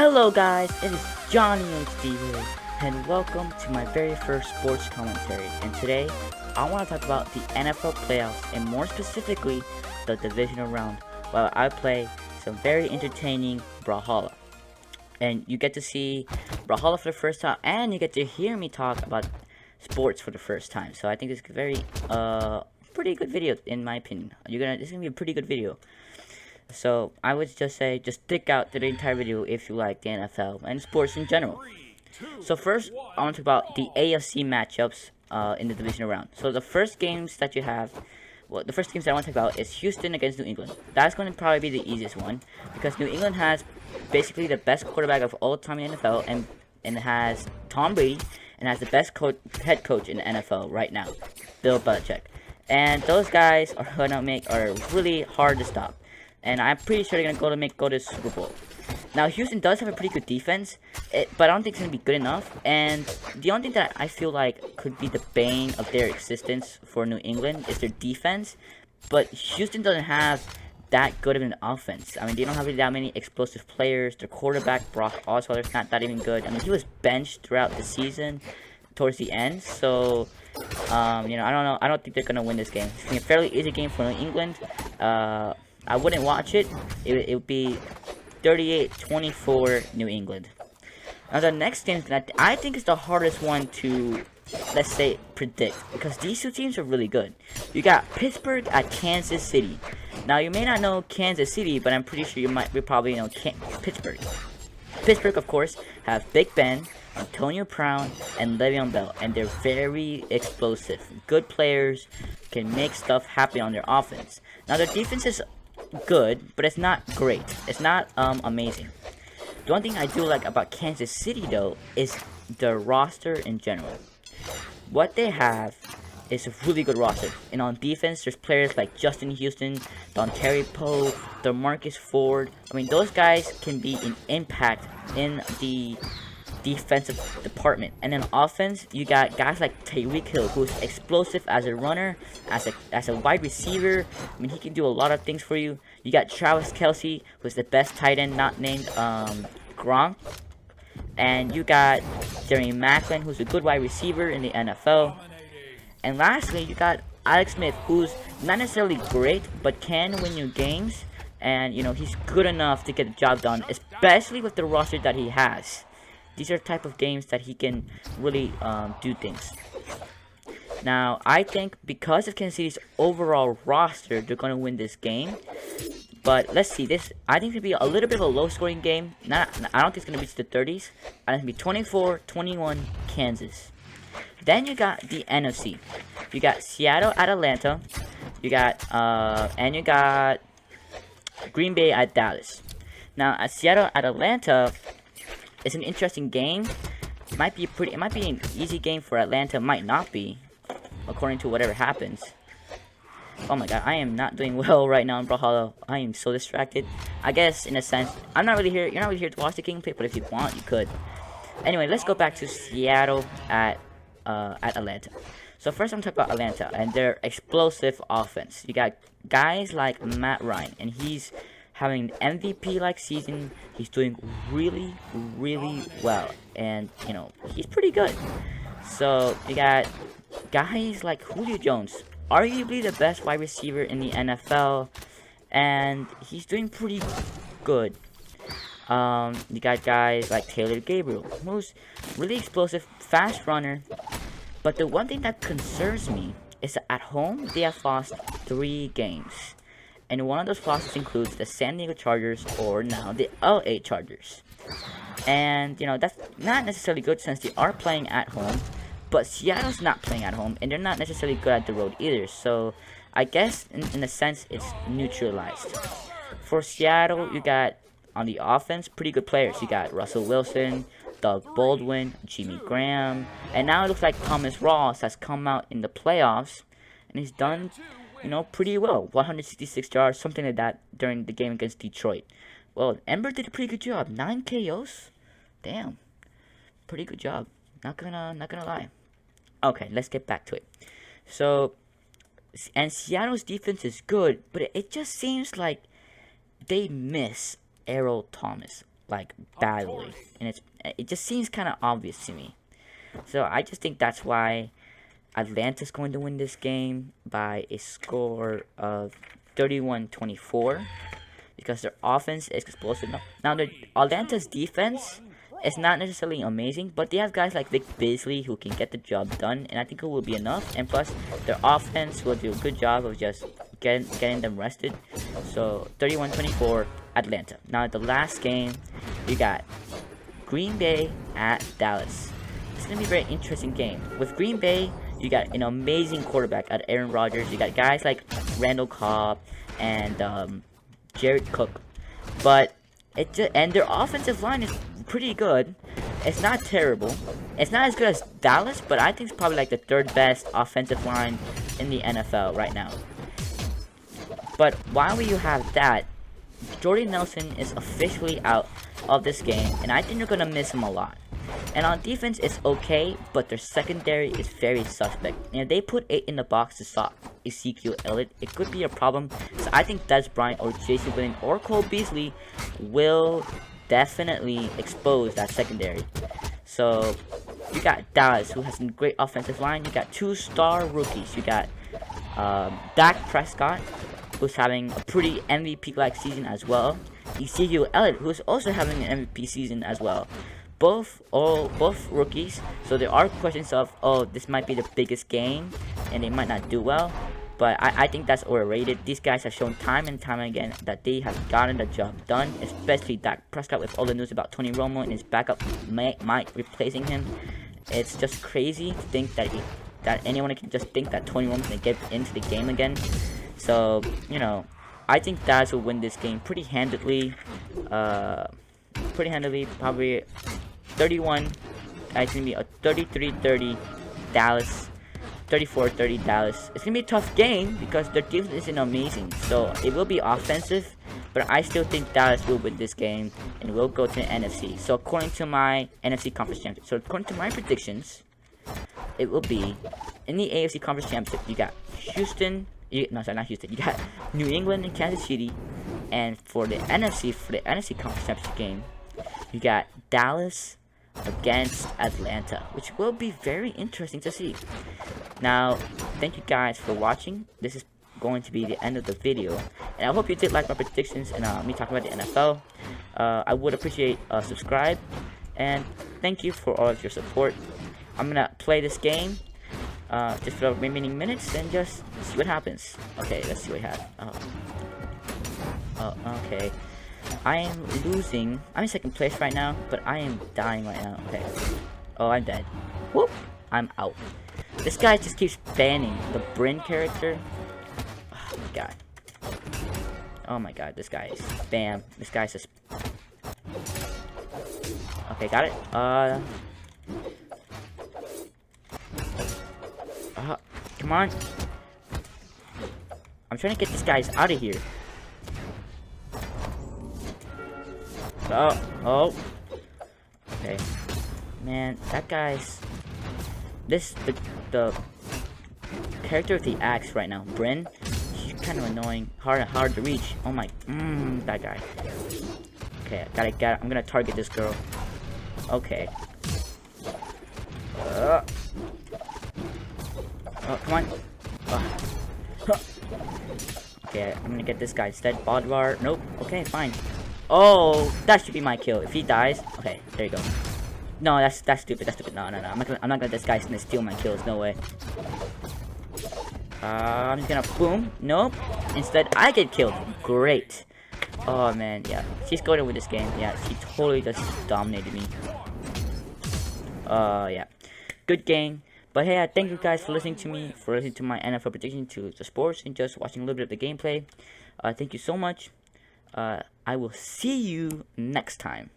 Hello guys, it is Johnny HD here, and welcome to my very first sports commentary. And today, I want to talk about the NFL playoffs, and more specifically, the divisional round, while I play some very entertaining Brawlhalla. And you get to see Brawlhalla for the first time, and you get to hear me talk about sports for the first time. So I think this is a very, pretty good video in my opinion. This is gonna be a pretty good video. So I would just say, just stick out to the entire video if you like the NFL and sports in general. So first, I want to talk about the AFC matchups in the divisional round. So the first games that you have, the first games that I want to talk about is Houston against New England. That's going to probably be the easiest one because New England has basically the best quarterback of all time in the NFL, and it has Tom Brady and has the best head coach in the NFL right now, Bill Belichick. And those guys are really hard to stop. And I'm pretty sure they're gonna go to Super Bowl. Now Houston does have a pretty good defense, but I don't think it's gonna be good enough. And the only thing that I feel like could be the bane of their existence for New England is their defense. But Houston doesn't have that good of an offense. I mean, they don't have really that many explosive players. Their quarterback Brock Osweiler's not that even good. I mean, he was benched throughout the season, towards the end. So, I don't know. I don't think they're gonna win this game. It's gonna be a fairly easy game for New England. I wouldn't watch it. It would be 38-24 New England. Now the next game that I think is the hardest one to, let's say, predict, because these two teams are really good. You got Pittsburgh at Kansas City. Now you may not know Kansas City, but I'm pretty sure you probably know Pittsburgh. Pittsburgh, of course, have Big Ben, Antonio Brown, and Le'Veon Bell, and they're very explosive. Good players, can make stuff happen on their offense. Now their defense is good, but it's not great. It's not amazing. The one thing I do like about Kansas City though is the roster in general. What they have is a really good roster, and on defense there's players like Justin Houston, Dontari Poe, DeMarcus Ford. I mean, those guys can be an impact in the defensive department. And then offense, you got guys like Tyreek Hill, who's explosive as a runner, as a wide receiver. I mean, he can do a lot of things for you. You got Travis Kelce, who's the best tight end not named Gronk. And you got Jeremy Maclin, who's a good wide receiver in the NFL. And lastly, you got Alex Smith, who's not necessarily great, but can win you games. And, he's good enough to get the job done, especially with the roster that he has. These are type of games that he can really do things. Now, I think because of Kansas City's overall roster, they're going to win this game. But let's see, I think it's going to be a little bit of a low-scoring game. I don't think it's going to reach the 30s. I think it's going to be 24-21 Kansas. Then you got the NFC. You got Seattle at Atlanta. You got Green Bay at Dallas. Now, at Seattle at Atlanta, it's an interesting game. It might be an easy game for Atlanta. Might not be, according to whatever happens. Oh my god, I am not doing well right now in Brawlhalla. I am so distracted. I guess in a sense, I'm not really here. You're not really here to watch the gameplay, but if you want, you could. Anyway, let's go back to Seattle at Atlanta. So first, I'm talking about Atlanta and their explosive offense. You got guys like Matt Ryan, and he's having an MVP-like season. He's doing really, really well. And, he's pretty good. So, you got guys like Julio Jones, arguably the best wide receiver in the NFL. And he's doing pretty good. You got guys like Taylor Gabriel, who's really explosive, fast runner. But the one thing that concerns me is that at home, they have lost 3 games. And one of those losses includes the San Diego Chargers, or now the LA Chargers. And, that's not necessarily good since they are playing at home. But Seattle's not playing at home, and they're not necessarily good at the road either. So, I guess, in a sense, it's neutralized. For Seattle, you got, on the offense, pretty good players. You got Russell Wilson, Doug Baldwin, Jimmy Graham. And now it looks like Thomas Ross has come out in the playoffs, and he's done pretty well. 166 yards, something like that, during the game against Detroit. Well, Ember did a pretty good job. 9 KOs? Damn. Pretty good job. Not gonna lie. Okay, let's get back to it. So, and Seattle's defense is good, but it just seems like they miss Errol Thomas. like badly, and it just seems kind of obvious to me. So I just think that's why Atlanta's going to win this game by a score of 31-24, because their offense is explosive. Now Atlanta's defense is not necessarily amazing, but they have guys like Vic Beasley who can get the job done, and I think it will be enough. And plus, their offense will do a good job of just getting them rested. So 31-24 Atlanta. Now the last game, you got Green Bay at Dallas. It's gonna be a very interesting game. With Green Bay, you got an amazing quarterback at Aaron Rodgers. You got guys like Randall Cobb and Jared Cook, but and their offensive line is pretty good. It's not terrible. It's not as good as Dallas, but I think it's probably like the third best offensive line in the NFL right now. But while you have that, Jordy Nelson is officially out of this game, and I think you're gonna miss him a lot. And on defense, it's okay, but their secondary is very suspect. And if they put 8 in the box to stop Ezekiel Elliott, it could be a problem. So I think Des Bryant or Jason Williams or Cole Beasley will definitely expose that secondary. So you got Dallas, who has a great offensive line. You got 2 star rookies. You got Dak Prescott, who's having a pretty MVP-like season as well. Ezekiel Elliott, who's also having an MVP season as well. Both rookies, so there are questions of, oh, this might be the biggest game, and they might not do well. But I think that's overrated. These guys have shown time and time again that they have gotten the job done, especially Dak Prescott with all the news about Tony Romo and his backup might replacing him. It's just crazy to think that anyone can just think that Tony Romo can get into the game again. So, you know, I think Dallas will win this game pretty handedly. Probably 31. It's gonna be a 33-30 Dallas, 34-30 Dallas. It's gonna be a tough game because their defense isn't amazing, so it will be offensive. But I still think Dallas will win this game and will go to the NFC. So according to my NFC Conference Championship, so according to my predictions, it will be in the AFC Conference Championship. You got You got New England and Kansas City, and for the NFC Conference Championship game, you got Dallas against Atlanta, which will be very interesting to see. Now, thank you guys for watching. This is going to be the end of the video, and I hope you did like my predictions and me talking about the NFL. I would appreciate a subscribe, and thank you for all of your support. I'm gonna play this game just for the remaining minutes and just see what happens. Okay, let's see what we have. Okay. I am losing. I'm in second place right now, but I am dying right now. Okay. Oh, I'm dead. Whoop. I'm out. This guy just keeps banning the Bryn character. Oh my god. Oh my god, this guy is spam. This guy's just... Okay, got it. Come on. I'm trying to get these guys out of here. Oh. Okay. Man, that guy's... The character with the axe right now, Bryn, she's kind of annoying. Hard to reach. Oh my... that guy. Okay, I gotta... I'm gonna target this girl. Okay. Oh, come on. Okay, I'm gonna get this guy instead. Bodvar. Nope. Okay, fine. Oh, that should be my kill. If he dies, okay, there you go. No, that's stupid. That's stupid. No. I'm not gonna let this guy steal my kills. No way. I'm just gonna boom. Nope. Instead, I get killed. Great. Oh man, yeah. She's going to win this game. Yeah, she totally just dominated me. Yeah. Good game. But hey, thank you guys for listening to me, for listening to my NFL prediction to the sports, and just watching a little bit of the gameplay. Thank you so much. I will see you next time.